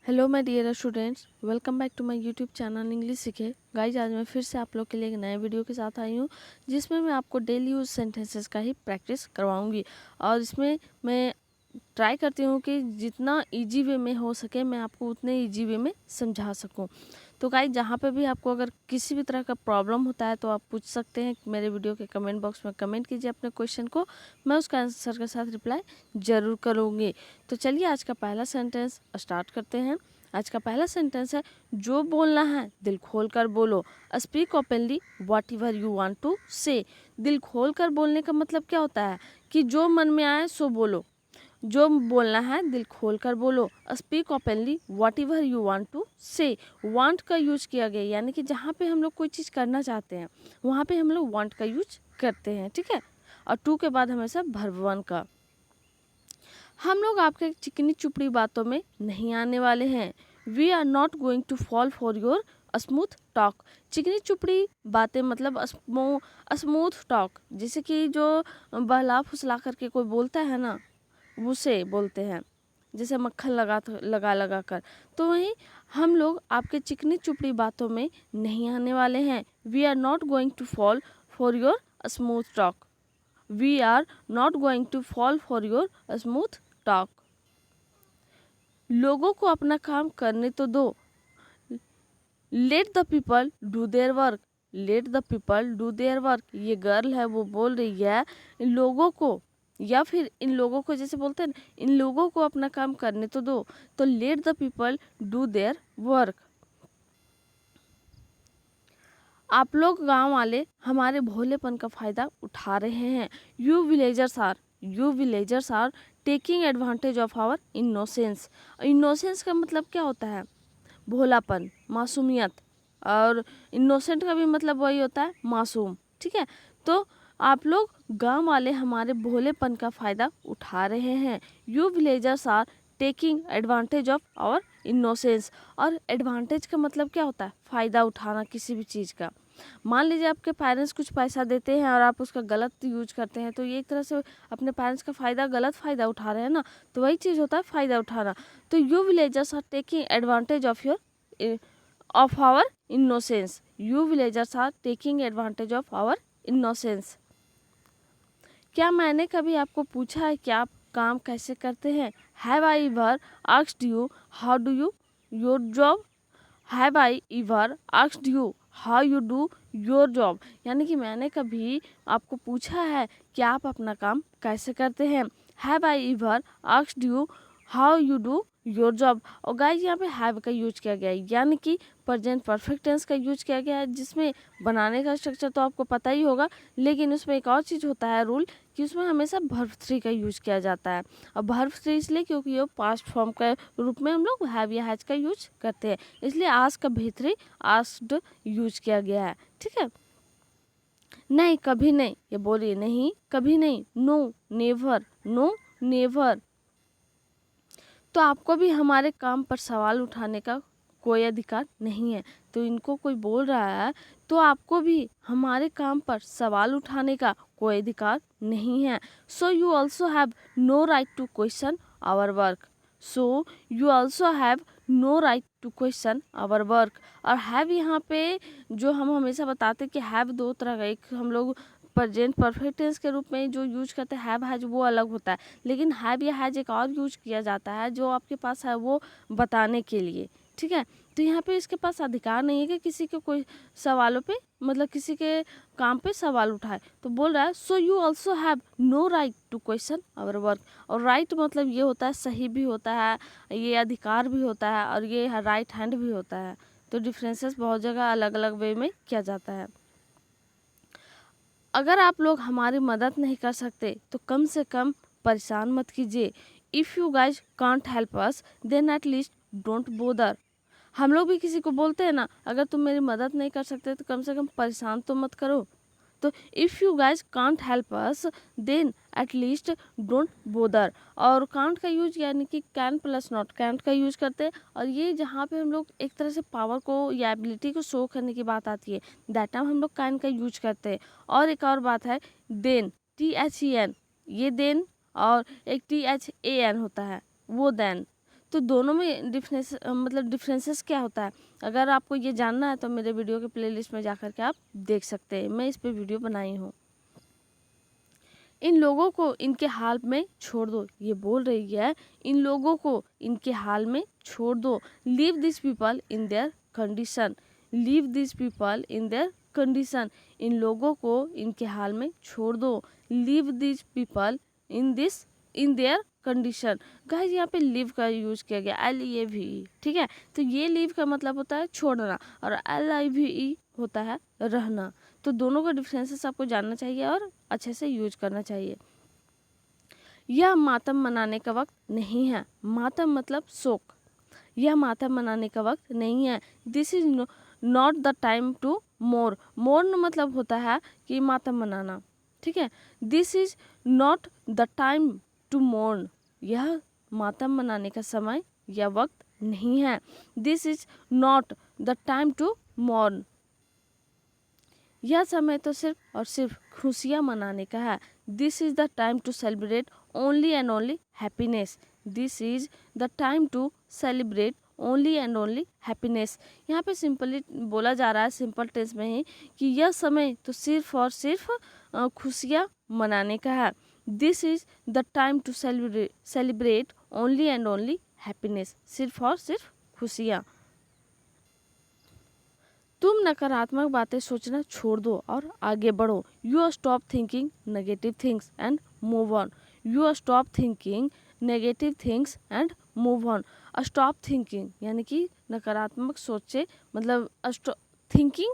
Hello my dear students, welcome back to my YouTube channel English सीखे। Guys आज मैं फिर से आप लोग के लिए एक नए वीडियो के साथ आई हूँ जिसमें मैं आपको डेली यूज सेंटेंसेस का ही प्रैक्टिस करवाऊंगी और इसमें मैं ट्राई करती हूँ कि जितना इजी वे में हो सके मैं आपको उतने इजी वे में समझा सकूँ। तो गाइज जहाँ पे भी आपको अगर किसी भी तरह का प्रॉब्लम होता है तो आप पूछ सकते हैं मेरे वीडियो के कमेंट बॉक्स में। कमेंट कीजिए अपने क्वेश्चन को, मैं उसका आंसर के साथ रिप्लाई ज़रूर करूँगी। तो चलिए आज का पहला सेंटेंस स्टार्ट करते हैं। आज का पहला सेंटेंस है, जो बोलना है दिल खोल कर बोलो। Speak openly whatever you want to say. दिल खोल कर बोलने का मतलब क्या होता है कि जो मन में आए सो बोलो। जो बोलना है दिल खोल कर बोलो। Speak openly whatever you want to say. Want का यूज किया गया, यानी कि जहाँ पे हम लोग कोई चीज़ करना चाहते हैं वहाँ पे हम लोग वांट का यूज करते हैं, ठीक है। और टू के बाद हमेशा वर्ब वन का। हम लोग आपके चिकनी चुपड़ी बातों में नहीं आने वाले हैं। We are not going to fall for your smooth talk. चिकनी चुपड़ी बातें मतलब स्मूथ टॉक, जैसे कि जो बहला फुसला करके कोई बोलता है ना, उसे बोलते हैं, जैसे मक्खन लगा कर। तो वहीं हम लोग आपके चिकनी चुपड़ी बातों में नहीं आने वाले हैं। We are not going to fall for your smooth talk. We are not going to fall for your smooth talk. लोगों को अपना काम करने तो दो। Let the people do their work. Let the people do their work. ये girl है, वो बोल रही है इन लोगों को, या फिर इन लोगों को जैसे बोलते हैं ना, इन लोगों को अपना काम करने तो दो। तो late the people do their work. आप लोग गांव वाले हमारे भोलेपन का फायदा उठा रहे हैं। You villagers are taking advantage of our innocence. Innocence का मतलब क्या होता है? भोलापन, मासूमियत। और इनोसेंट का भी मतलब वही होता है, मासूम, ठीक है। तो आप लोग गांव वाले हमारे भोलेपन का फायदा उठा रहे हैं। You villagers are taking advantage of our innocence. और एडवांटेज का मतलब क्या होता है? फ़ायदा उठाना किसी भी चीज़ का। मान लीजिए आपके पेरेंट्स कुछ पैसा देते हैं और आप उसका गलत यूज करते हैं, तो ये एक तरह से अपने पेरेंट्स का फ़ायदा, गलत फ़ायदा उठा रहे हैं ना, तो वही चीज़ होता है फ़ायदा उठाना। तो you villagers are taking advantage of our innocence. You villagers are taking advantage of our innocence. क्या मैंने कभी आपको पूछा है कि आप काम कैसे करते हैं? Have I ever asked you how do you your job? Have I ever asked you how you do your job? यानी कि मैंने कभी आपको पूछा है कि आप अपना काम कैसे करते हैं। Have I ever asked you how you do your job. और गाइस यहाँ पे हैव का यूज किया गया है, यानी कि प्रेजेंट परफेक्ट टेंस का यूज किया गया है, जिसमें बनाने का स्ट्रक्चर तो आपको पता ही होगा, लेकिन उसमें एक और चीज़ होता है रूल कि उसमें हमेशा वर्ब थ्री का यूज किया जाता है। और वर्ब थ्री इसलिए क्योंकि ये पास्ट फॉर्म के रूप में हम लोग हैव या हैज का यूज करते हैं, इसलिए आस्क का भी आस्क्ड यूज किया गया है, ठीक है। नहीं, कभी नहीं, ये बोलिए, नहीं कभी नहीं। No never, no never. तो आपको भी हमारे काम पर सवाल उठाने का कोई अधिकार नहीं है। तो इनको कोई बोल रहा है तो आपको भी हमारे काम पर सवाल उठाने का कोई अधिकार नहीं है। So you also have no right to question our work. So you also have no right to question our work. और हैव यहाँ पे जो हम हमेशा बताते हैं कि हैव दो तरह का, एक हम लोग प्रेजेंट परफेक्ट टेंस के रूप में जो यूज करते हैं हैव हैज, वो अलग होता है, लेकिन हैव या हैज एक और यूज किया जाता है जो आपके पास है वो बताने के लिए, ठीक है। तो यहाँ पे इसके पास अधिकार नहीं है कि किसी के कोई सवालों पे, मतलब किसी के काम पे सवाल उठाए। तो बोल रहा है so you also have no right to question our work. और राइट मतलब ये होता है सही भी होता है, ये अधिकार भी होता है, और ये राइट हैंड भी होता है। तो डिफरेंसेस बहुत जगह अलग अलग वे में किया जाता है। अगर आप लोग हमारी मदद नहीं कर सकते तो कम से कम परेशान मत कीजिए। If you guys can't help us then at least don't bother. हम लोग भी किसी को बोलते हैं ना, अगर तुम मेरी मदद नहीं कर सकते तो कम से कम परेशान तो मत करो। तो if you guys can't help us then at least don't bother. और कांट का यूज यानी कि कैन प्लस नॉट कैंट का यूज करते हैं। और ये जहाँ पे हम लोग एक तरह से पावर को या एबिलिटी को शो करने की बात आती है, दैट टाइम हम लोग कैन का यूज करते हैं। और एक और बात है देन, THEN, ये देन, और एक THAN होता है वो देन। तो दोनों में मतलब डिफरेंसेस क्या होता है, अगर आपको ये जानना है तो मेरे वीडियो के प्लेलिस्ट में जाकर के आप देख सकते हैं, मैं इस पे वीडियो बनाई हूँ। इन लोगों को इनके हाल में छोड़ दो, ये बोल रही है इन लोगों को इनके हाल में छोड़ दो। Leave this people in their condition, leave this people in their condition, इन लोगों को इनके हाल में छोड़ दो। Leave this people in their condition. Guys यहाँ पे लीव का यूज किया गया, LEAVE, ठीक है। तो ये लीव का मतलब होता है छोड़ना और LIVE होता है रहना। तो दोनों का डिफरेंसेस आपको जानना चाहिए और अच्छे से यूज करना चाहिए। यह मातम मनाने का वक्त नहीं है, मातम मतलब शोक, यह मातम मनाने का वक्त नहीं है। This is not the time to mourn मतलब होता है कि मातम मनाना, ठीक है। This is not the time to mourn, यह मातम मनाने का समय या वक्त नहीं है। This is not the time to mourn, यह समय तो सिर्फ और सिर्फ खुशियाँ मनाने का है। This is the time to celebrate only and only happiness, this is the time to celebrate only and only happiness. यहाँ पे सिंपली बोला जा रहा है सिंपल टेंस में ही कि यह समय तो सिर्फ और सिर्फ खुशियाँ मनाने का है। This is the time to celebrate only and only happiness, सिर्फ और सिर्फ खुशियाँ। तुम नकारात्मक बातें सोचना छोड़ दो और आगे बढ़ो। You stop thinking negative things and move on, you stop thinking negative things and move on. Stop thinking यानी कि नकारात्मक सोचे, मतलब थिंकिंग,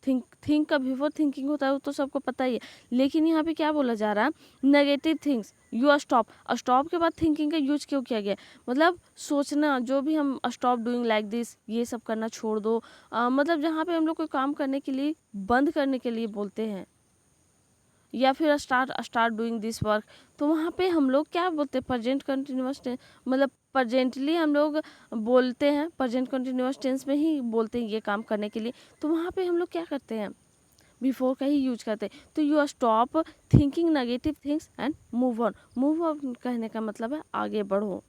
थिंक का बिफोर थिंकिंग होता है वो तो सबको पता ही है, लेकिन यहाँ पे क्या बोला जा रहा है, नेगेटिव थिंग्स यू स्टॉप के बाद थिंकिंग का यूज क्यों किया गया, मतलब सोचना, जो भी हम स्टॉप डूइंग लाइक दिस, ये सब करना छोड़ दो। मतलब जहाँ पे हम लोग कोई काम करने के लिए, बंद करने के लिए बोलते हैं, या फिर स्टार्ट डूइंग दिस वर्क, तो वहाँ पे हम लोग क्या बोलते हैं, प्रेजेंट कंटिन्यूअस टेंस, मतलब प्रेजेंटली हम लोग बोलते हैं, प्रेजेंट कंटिन्यूअस टेंस में ही बोलते हैं ये काम करने के लिए, तो वहाँ पे हम लोग क्या करते हैं, बिफोर का ही यूज करते हैं। तो you stop thinking negative things and move on, move on कहने का मतलब है आगे बढ़ो।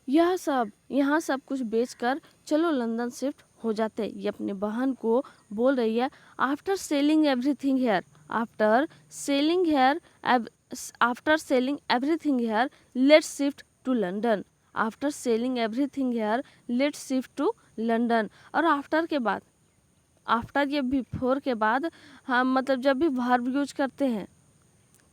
यहाँ सब कुछ बेचकर चलो लंदन शिफ्ट हो जाते, ये अपने बहन को बोल रही है। After selling everything here, after selling everything here let's shift to London, after selling everything here let's shift to London. और आफ्टर के बाद, आफ्टर या बिफोर के बाद हम मतलब जब भी वर्ब यूज करते हैं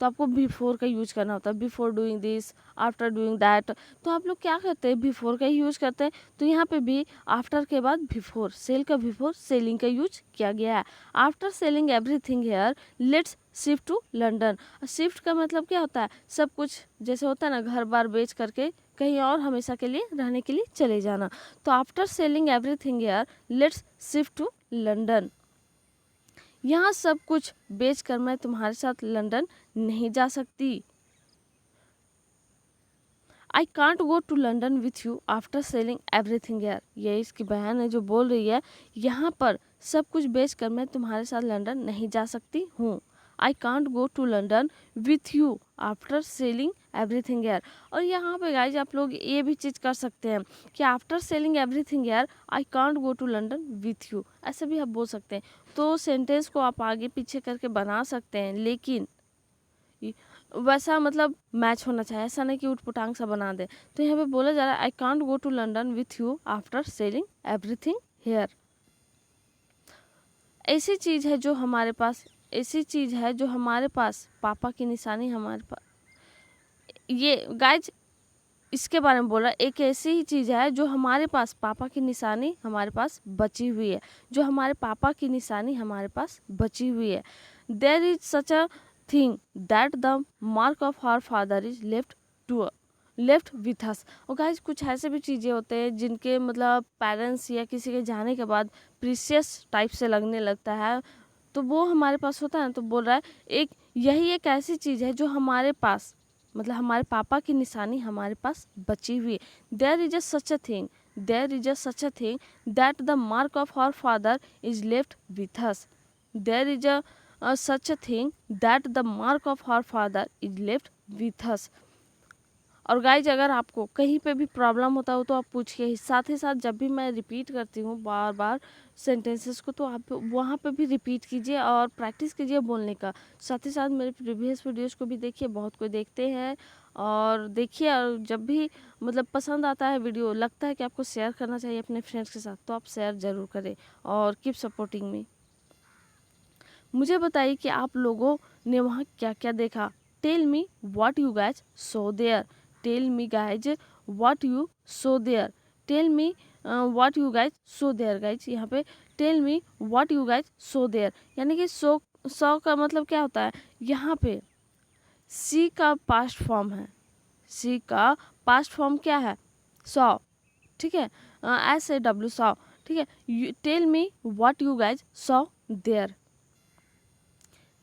तो आपको बिफोर का यूज करना होता है, before doing this, after doing that, तो आप लोग क्या करते हैं, बिफोर का ही यूज करते हैं। तो यहाँ पे भी आफ्टर के बाद बिफोर, सेल का बिफोर सेलिंग का यूज किया गया है। After selling everything here let's shift to London. Shift का मतलब क्या होता है, सब कुछ जैसे होता है ना, घर बार बेच करके कहीं और हमेशा के लिए रहने के लिए चले जाना। तो after selling everything here let's shift to London. यहाँ सब कुछ बेचकर मैं तुम्हारे साथ लंदन नहीं जा सकती। I can't go to London with you after selling everything here, ये इसकी बहन है जो बोल रही है यहाँ पर सब कुछ बेचकर मैं तुम्हारे साथ लंदन नहीं जा सकती हूँ। I can't go to London with you after selling everything here. और यहाँ पे गाइज आप लोग ये भी चीज़ कर सकते हैं कि after selling everything here I can't go to London with you, ऐसे भी आप बोल सकते हैं। तो सेंटेंस को आप आगे पीछे करके बना सकते हैं, लेकिन वैसा मतलब मैच होना चाहिए, ऐसा नहीं कि उठपुटांग सा बना दे। तो यहाँ पे बोला जा रहा है I can't go to London with you after selling everything here. ऐसी चीज़ है जो हमारे पास, ऐसी चीज़ है जो हमारे पास, पापा की निशानी हमारे पास, ये गाइज इसके बारे में बोल रहा है, एक ऐसी ही चीज़ है जो हमारे पास, पापा की निशानी हमारे पास बची हुई है, जो हमारे पापा की निशानी हमारे पास बची हुई है। There is such a thing that the mark of our father is left with us. और गाइज कुछ ऐसे भी चीज़ें होते हैं जिनके मतलब पेरेंट्स या किसी के जाने के बाद प्रीशियस टाइप से लगने लगता है, तो वो हमारे पास होता है ना। तो बोल रहा है यही एक ऐसी चीज़ है जो हमारे पास, मतलब हमारे पापा की निशानी हमारे पास बची हुई है। There is a such a thing, there is a such a thing that the mark of our father is left with us, there is a such a thing that the mark of our father is left with us। और guys अगर आपको कहीं पे भी problem होता हो तो आप पूछिए ही। साथ ही साथ जब भी मैं रिपीट करती हूँ बार बार सेंटेंसेस को, तो आप वहाँ पे भी रिपीट कीजिए और प्रैक्टिस कीजिए बोलने का। साथ ही साथ मेरे प्रीवियस वीडियोस को भी देखिए, बहुत कोई देखते हैं और देखिए। और जब भी मतलब पसंद आता है वीडियो, लगता है कि आपको शेयर करना चाहिए अपने फ्रेंड्स के साथ, तो आप शेयर ज़रूर करें और कीप सपोर्टिंग मी। मुझे बताइए कि आप लोगों ने वहाँ क्या क्या देखा। Tell me what you guys saw there. Tell me guys what you saw there. Tell me what you guys saw there. Guys यहाँ पे tell me what you guys saw there, यानी कि सो का मतलब क्या होता है। यहाँ पे सी का पास्ट फॉर्म है। सी का पास्ट फॉर्म क्या है, सॉ। ठीक है, SAW सॉ। ठीक है, tell me what you guys saw there.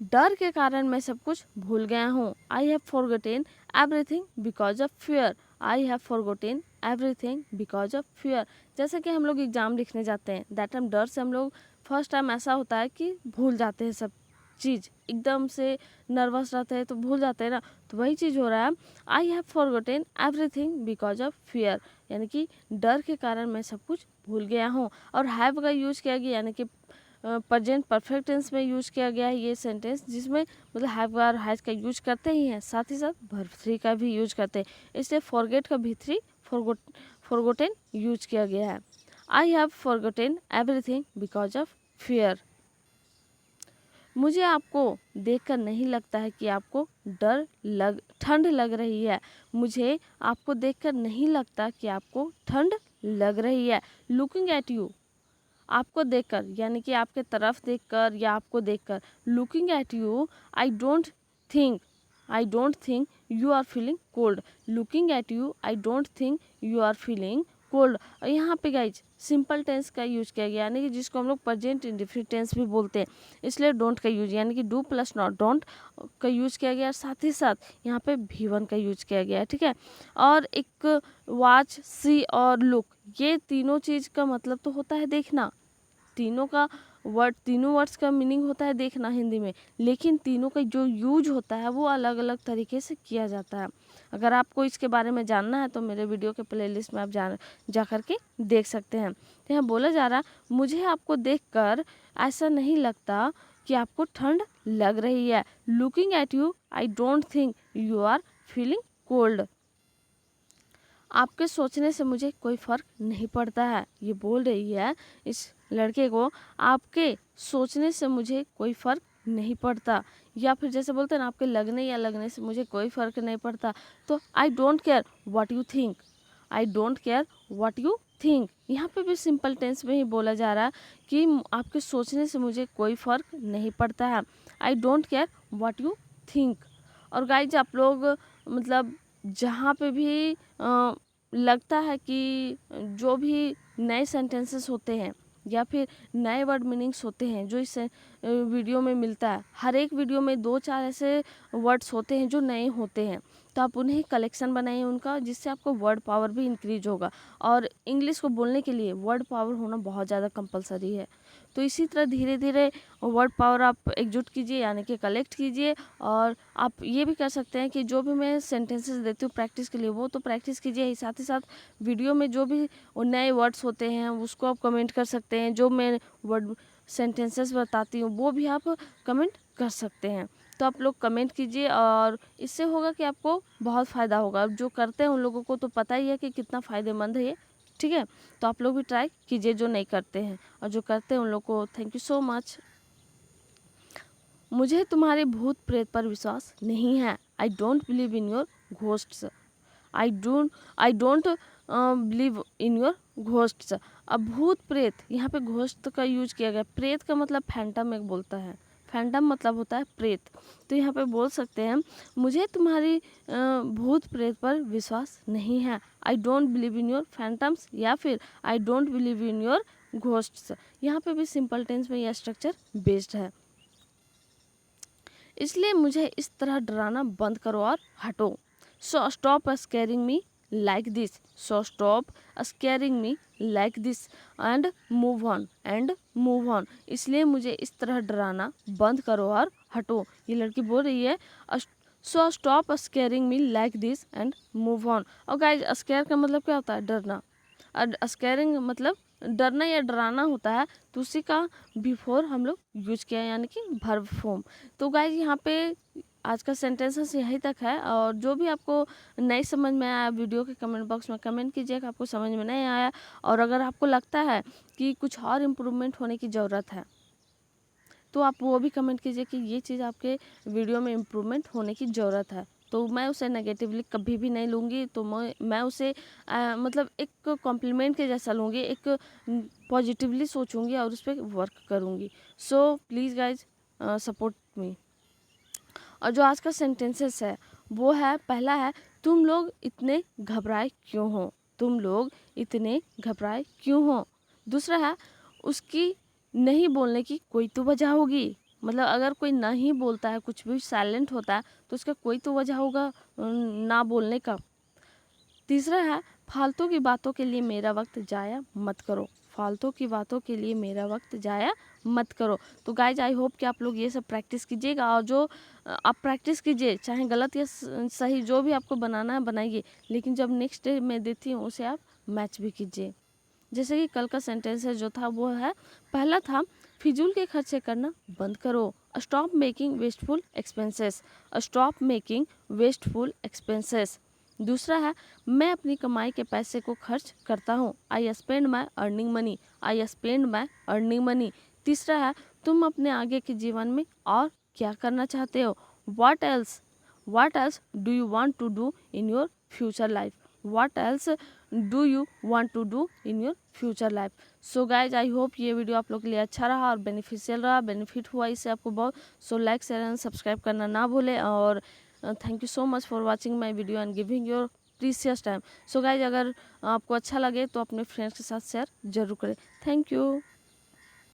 डर के कारण मैं सब कुछ भूल गया हूँ। I have forgotten everything because of fear. I have forgotten everything because of fear. जैसे कि हम लोग एग्जाम लिखने जाते हैं, दैट टाइम डर से हम लोग फर्स्ट टाइम ऐसा होता है कि भूल जाते हैं सब चीज़, एकदम से नर्वस रहते हैं तो भूल जाते हैं ना। तो वही चीज़ हो रहा है। I have forgotten everything because of fear, यानी कि डर के कारण मैं सब कुछ भूल गया हूँ। और हैव का यूज किया गया, यानी कि प्रेजेंट परफेक्ट टेंस में यूज किया गया है ये सेंटेंस, जिसमें मतलब हैव और हैज का यूज करते ही हैं, साथ ही साथ वर्ब थ्री का भी यूज करते हैं। इसलिए फॉरगेट का भी थ्री फॉरगोटेन यूज किया गया है। I have forgotten everything because of fear. मुझे आपको देखकर नहीं लगता है कि आपको ठंड लग रही है। मुझे आपको देखकर नहीं लगता कि आपको ठंड लग रही है। लुकिंग एट यू, आपको देखकर, यानी कि आपके तरफ देखकर या आपको देखकर। Looking at you I don't think you are feeling cold. Looking at you I don't think you are feeling cold. और यहाँ पे गाइज सिंपल टेंस का यूज किया गया, यानी कि जिसको हम लोग प्रेजेंट इंडेफिनिट टेंस भी बोलते हैं, इसलिए डोंट का यूज, यानी कि डू प्लस नॉट डोंट का यूज किया गया। साथ ही साथ यहाँ पे V1 का यूज किया गया है। ठीक है, और एक वॉच, सी और लुक, ये तीनों चीज़ का मतलब तो होता है देखना। तीनों वर्ड्स का मीनिंग होता है देखना हिंदी में, लेकिन तीनों का जो यूज होता है वो अलग अलग तरीके से किया जाता है। अगर आपको इसके बारे में जानना है तो मेरे वीडियो के प्लेलिस्ट में आप जा करके देख सकते हैं। तो यहाँ बोला जा रहा, मुझे आपको देखकर ऐसा नहीं लगता कि आपको ठंड लग रही है। Looking at you I don't think you are feeling cold. आपके सोचने से मुझे कोई फ़र्क नहीं पड़ता है। ये बोल रही है इस लड़के को, आपके सोचने से मुझे कोई फ़र्क नहीं पड़ता। या फिर जैसे बोलते हैं ना, आपके लगने या लगने से मुझे कोई फ़र्क नहीं पड़ता। तो I don't care what you think. I don't care what you think, यहाँ पे भी सिंपल टेंस में ही बोला जा रहा है कि आपके सोचने से मुझे कोई फ़र्क नहीं पड़ता है। I don't care what you think. और गाइज आप लोग मतलब जहाँ पे भी लगता है कि जो भी नए सेंटेंसेस होते हैं या फिर नए वर्ड मीनिंग्स होते हैं जो इस वीडियो में मिलता है, हर एक वीडियो में 2-4 ऐसे वर्ड्स होते हैं जो नए होते हैं, तो आप उन्हें कलेक्शन बनाइए उनका, जिससे आपको वर्ड पावर भी इंक्रीज होगा। और इंग्लिश को बोलने के लिए वर्ड पावर होना बहुत ज़्यादा कंपलसरी है। तो इसी तरह धीरे धीरे वर्ड पावर आप एकजुट कीजिए, यानी कि कलेक्ट कीजिए। और आप ये भी कर सकते हैं कि जो भी मैं सेंटेंसेस देती हूँ प्रैक्टिस के लिए, वो तो प्रैक्टिस कीजिए ही, साथ ही साथ वीडियो में जो भी नए वर्ड्स होते हैं उसको आप कमेंट कर सकते हैं। जो मैं वर्ड सेंटेंसेस बताती हूँ वो भी आप कमेंट कर सकते हैं। तो आप लोग कमेंट कीजिए और इससे होगा कि आपको बहुत फ़ायदा होगा। अब जो करते हैं उन लोगों को तो पता ही है कि कितना फ़ायदेमंद है ये। ठीक है, तो आप लोग भी ट्राई कीजिए जो नहीं करते हैं, और जो करते हैं उन लोग को थैंक यू सो मच। मुझे तुम्हारे भूत प्रेत पर विश्वास नहीं है। I don't believe in your ghosts. I don't believe in your ghosts. अब भूत प्रेत, यहाँ पे घोस्ट का यूज किया गया। प्रेत का मतलब फैंटम एक बोलता है, फैंटम मतलब होता है प्रेत। तो यहाँ पे बोल सकते हैं मुझे तुम्हारी भूत प्रेत पर विश्वास नहीं है। I don't believe in your phantoms, या फिर I don't believe in your ghosts. यहाँ पे भी सिंपल टेंस में यह स्ट्रक्चर बेस्ड है। इसलिए मुझे इस तरह डराना बंद करो और हटो। So stop squaring me like this. So stop squaring me like this and move on. इसलिए मुझे इस तरह डराना बंद करो और हटो। ये लड़की बोल रही है so stop squaring me like this and move on. और गाइज स्केयर का मतलब क्या होता है? डरना। और स्केयरिंग मतलब डरना या डराना होता है, तो उसी का बिफोर हम लोग यूज किया है, यानी कि वर्ब फॉर्म। तो गाइज यहाँ पे आज का सेंटेंसेस यही तक है, और जो भी आपको नहीं समझ में आया वीडियो के कमेंट बॉक्स में कमेंट कीजिएगा आपको समझ में नहीं आया, और अगर आपको लगता है कि कुछ और इम्प्रूवमेंट होने की ज़रूरत है तो आप वो भी कमेंट कीजिए कि ये चीज़ आपके वीडियो में इम्प्रूवमेंट होने की ज़रूरत है। तो मैं उसे नेगेटिवली कभी भी नहीं लूँगी, तो मैं उसे मतलब एक कॉम्प्लीमेंट के जैसा लूँगी, एक पॉजिटिवली सोचूंगी और उस पर वर्क करूँगी। So please guys support me. और जो आज का सेंटेंसेस है वो है, पहला है तुम लोग इतने घबराए क्यों हो, तुम लोग इतने घबराए क्यों हो। दूसरा है उसकी नहीं बोलने की कोई तो वजह होगी, मतलब अगर कोई नहीं बोलता है, कुछ भी साइलेंट होता है, तो उसका कोई तो वजह होगा ना बोलने का। तीसरा है फालतू की बातों के लिए मेरा वक्त जाया मत करो, फालतू की बातों के लिए मेरा वक्त जाया मत करो। तो गाइज आई होप कि आप लोग ये सब प्रैक्टिस कीजिएगा, और जो आप प्रैक्टिस कीजिए, चाहे गलत या सही जो भी आपको बनाना है बनाइए, लेकिन जब नेक्स्ट डे मैं देती हूँ उसे आप मैच भी कीजिए। जैसे कि कल का सेंटेंस है जो था वो है, पहला था फिजूल के खर्चे करना बंद करो, stop making wasteful expenses, stop making wasteful expenses. दूसरा है मैं अपनी कमाई के पैसे को खर्च करता हूँ, I spend my earning money, I spend my earning money. तीसरा है तुम अपने आगे के जीवन में और क्या करना चाहते हो, what else do you want to do in your future life, what else do you want to do in your future life. So guys I hope ये वीडियो आप लोग के लिए अच्छा रहा और बेनिफिशियल रहा, बेनिफिट हुआ इससे आपको बहुत। So like share and subscribe करना ना भूलें, और thank you so much for watching my video and giving your precious time. So guys अगर आपको अच्छा लगे तो अपने फ्रेंड्स के साथ शेयर जरूर करें। Thank you.